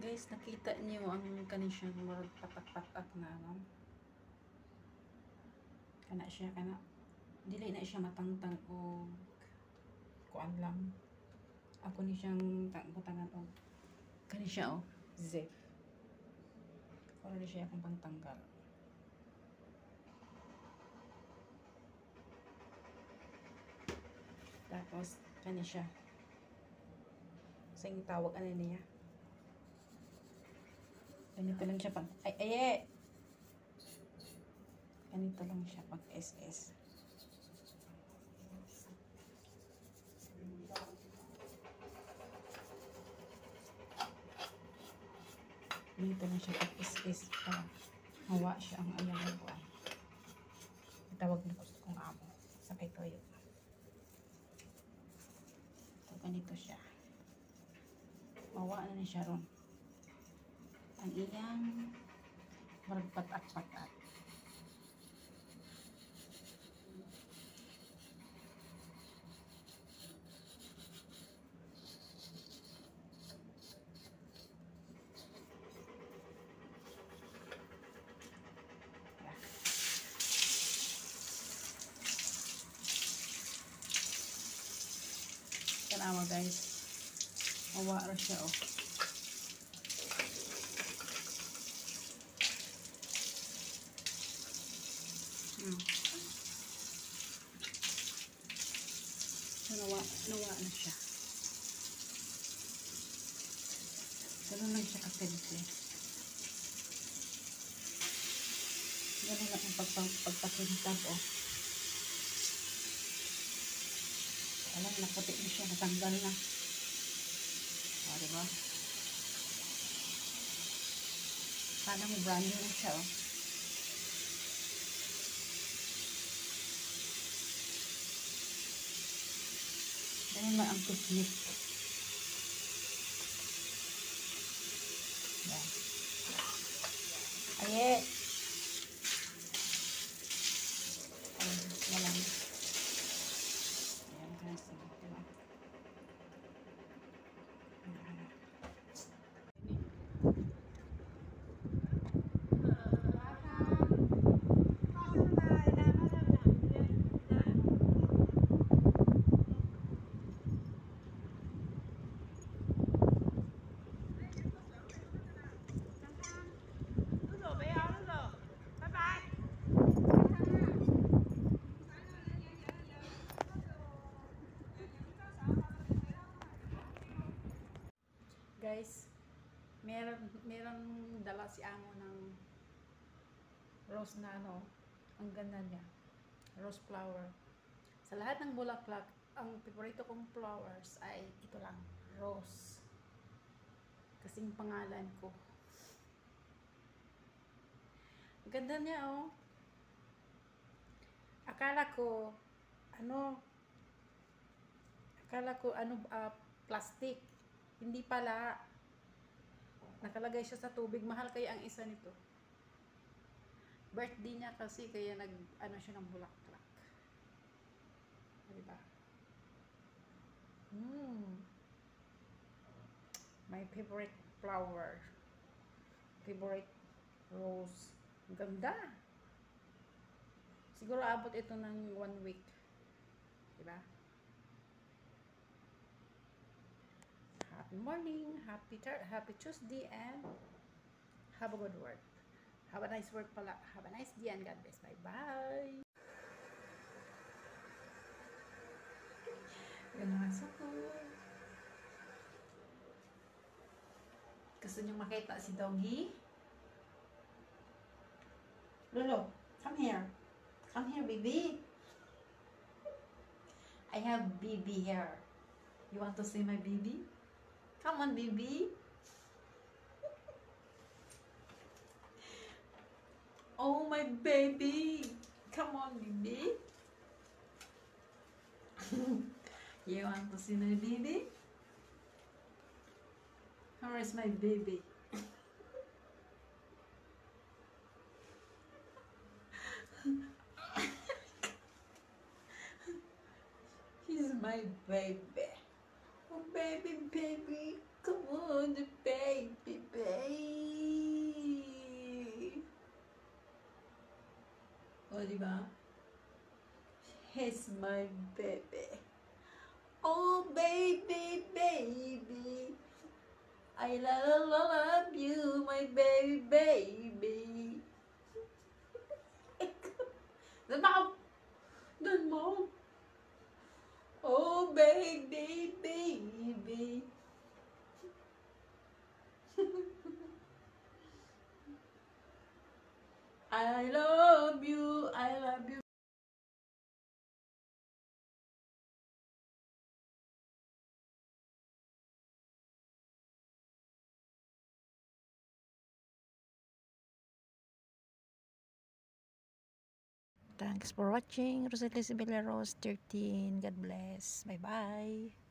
Guys, nakita niyo ang kanisiyang murag patak-patak na, no? Kana siya, kana. Dili na siya matangtang o kuan lang. Ako ni siyang butangan o. Kani siya, oh. Zip. Para di siya akong pangtanggal. Tapos, kani siya. Sa tawag, ano niya? Ganito lang siya pag, ganito lang siya pag SS. Ganito lang siya pag SS. Hawa siya ang ayaw ko. Itawag na gusto kong amo. Sakay toyo. So, ganito siya. Hawa na siya ron. Ang iyang maragpatak-patak. Tanawa guys. Hawa na siya oh. So, nawa na siya. Ganun lang siya kasimple. Ganun lang ang pagpakintab, oh. Alam, naputi na siya. Natanggal na. O, diba? Parang brand new na siya, oh. Ganun lang ang technique. Yan. Aye! Walang. Ayan, kasi. Diba? Guys, meron dala si amo ng rose na ano, ang ganda niya. Rose flower. Sa lahat ng bulaklak, ang favorito kong flowers ay ito lang, rose. Kasing pangalan ko. Ang ganda niya oh. Akala ko plastic. Hindi pala. Nakalagay siya sa tubig. Mahal kaya ang isa nito. Birthday niya kasi kaya siya ng bulaklak. Diba? My favorite flower. Favorite rose. Ganda. Siguro abot ito ng 1 week. Diba? Happy morning, happy Tuesday, and have a good work. Have a nice work pala. Have a nice day and God bless. Bye-bye. Ganasa ko. Gusto niyong makita si Doggy? Lolo, come here. Come here, baby. I have baby here. You want to see my baby? Come on, baby. Oh, my baby. Come on, baby. You want to see my baby? Where is my baby? He's my baby. Oh, baby, baby. Come on, baby, baby. Diba? He's my baby. Oh, baby, baby. I love you, my baby, baby. Doon mo. Doon mo. Oh, baby, baby. I love you, I love you. Thanks for watching. Rosely Sibilia Rose 13. God bless. Bye-bye.